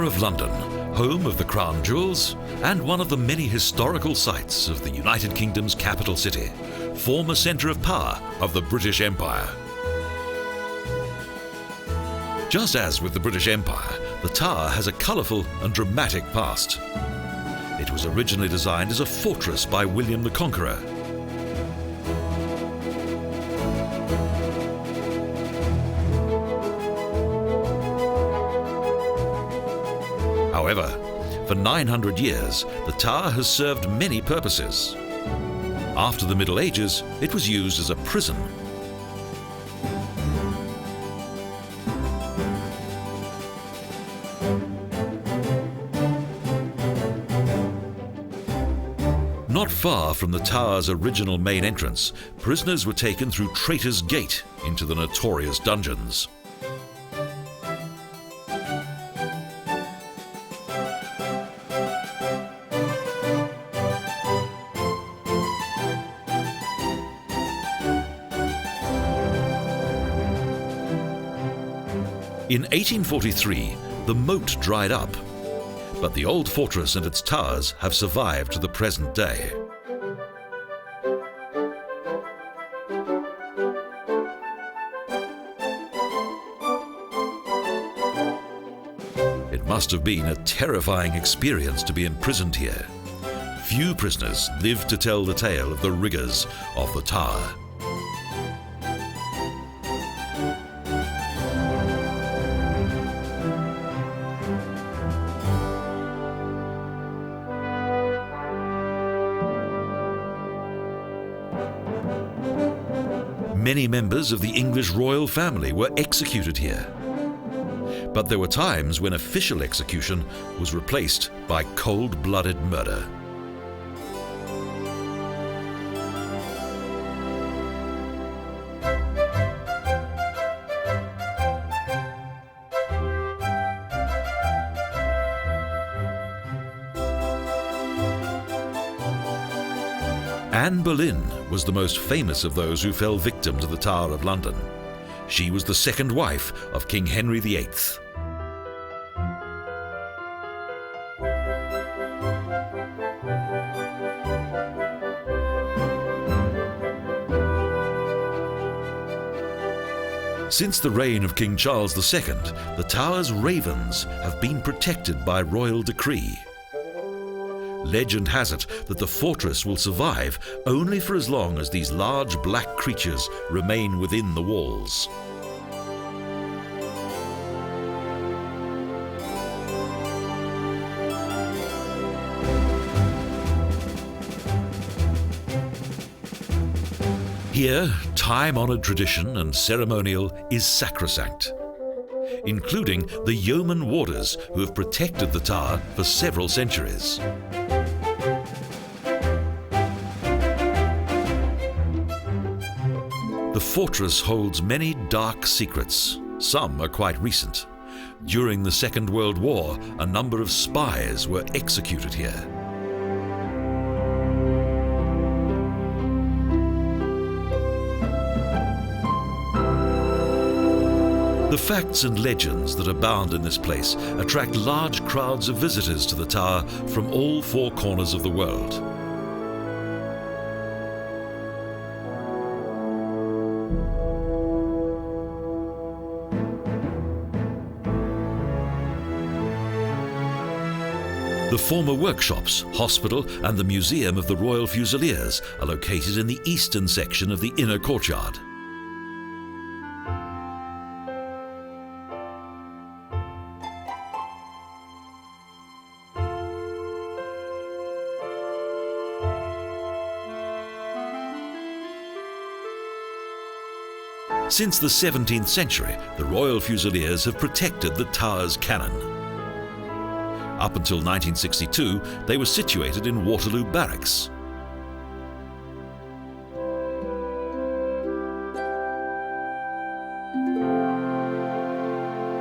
Tower of London, home of the Crown Jewels and one of the many historical sites of the United Kingdom's capital city, form a centre of power of the British Empire. Just as with the British Empire, the Tower has a colourful and dramatic past. It was originally designed as a fortress by William the Conqueror. However, for 900 years, the tower has served many purposes. After the Middle Ages, it was used as a prison. Not far from the tower's original main entrance, prisoners were taken through Traitors Gate into the notorious dungeons. In 1843, the moat dried up, but the old fortress and its towers have survived to the present day. It must have been a terrifying experience to be imprisoned here. Few prisoners live to tell the tale of the rigours of the tower. Many members of the English royal family were executed here. But there were times when official execution was replaced by cold-blooded murder. Anne Boleyn was the most famous of those who fell victim to the Tower of London. She was the second wife of King Henry VIII. Since the reign of King Charles II, the tower's ravens have been protected by royal decree. Legend has it that the fortress will survive only for as long as these large black creatures remain within the walls. Here, time-honoured tradition and ceremonial is sacrosanct, including the yeoman warders who have protected the tower for several centuries. The fortress holds many dark secrets. Some are quite recent. During the Second World War, a number of spies were executed here. The facts and legends that abound in this place attract large crowds of visitors to the tower from all four corners of the world. The former workshops, hospital and the Museum of the Royal Fusiliers are located in the eastern section of the inner courtyard. Since the 17th century, the Royal Fusiliers have protected the tower's cannon. Up until 1962, they were situated in Waterloo Barracks.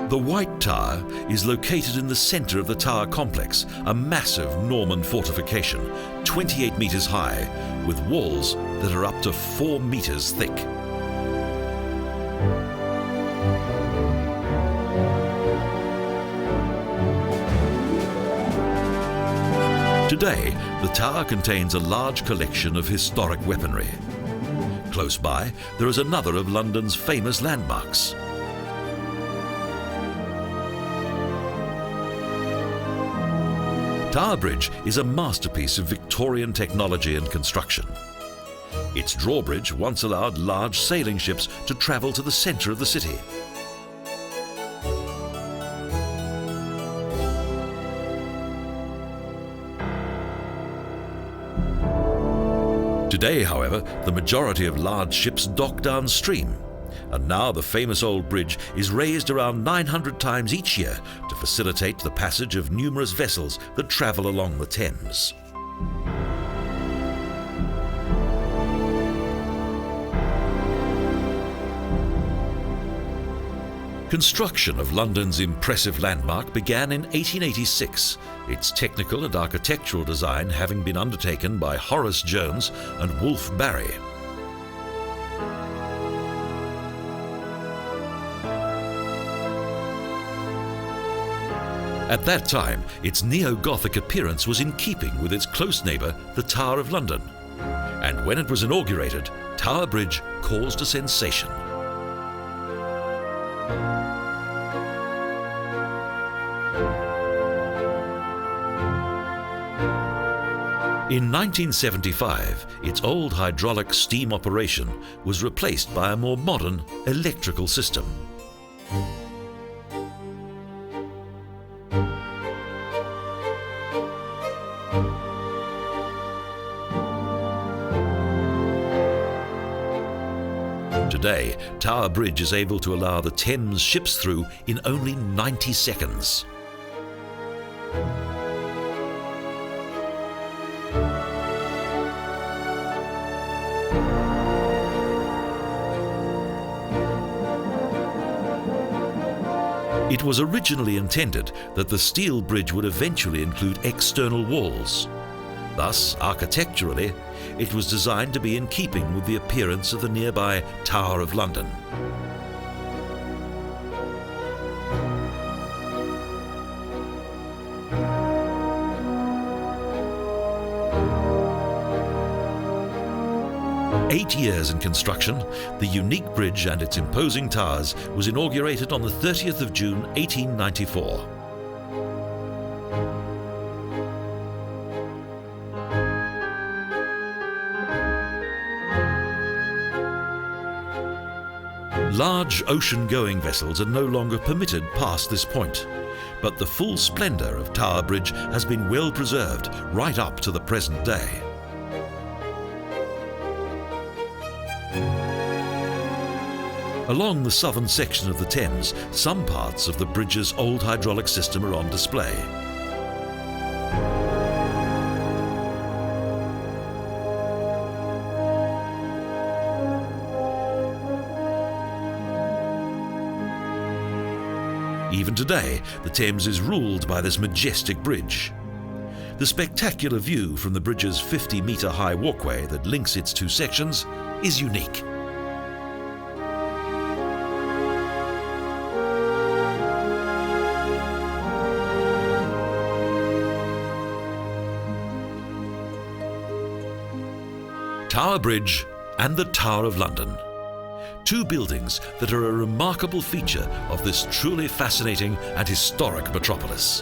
The White Tower is located in the centre of the tower complex, a massive Norman fortification, 28 metres high, with walls that are up to 4 metres thick. Today, the tower contains a large collection of historic weaponry. Close by, there is another of London's famous landmarks. Tower Bridge is a masterpiece of Victorian technology and construction. Its drawbridge once allowed large sailing ships to travel to the centre of the city. Today, however, the majority of large ships dock downstream, and now the famous old bridge is raised around 900 times each year to facilitate the passage of numerous vessels that travel along the Thames. Construction of London's impressive landmark began in 1886, its technical and architectural design having been undertaken by Horace Jones and Wolfe Barry. At that time, its neo-Gothic appearance was in keeping with its close neighbour, the Tower of London. And when it was inaugurated, Tower Bridge caused a sensation. In 1975, its old hydraulic steam operation was replaced by a more modern electrical system. Today, Tower Bridge is able to allow the Thames ships through in only 90 seconds. It was originally intended that the steel bridge would eventually include external walls. Thus, architecturally, it was designed to be in keeping with the appearance of the nearby Tower of London. Eight years in construction, the unique bridge and its imposing towers was inaugurated on the 30th of June 1894. Large ocean-going vessels are no longer permitted past this point, but the full splendour of Tower Bridge has been well preserved right up to the present day. Along the southern section of the Thames, some parts of the bridge's old hydraulic system are on display. Even today, the Thames is ruled by this majestic bridge. The spectacular view from the bridge's 50-metre high walkway that links its two sections is unique. Tower Bridge and the Tower of London. Two buildings that are a remarkable feature of this truly fascinating and historic metropolis.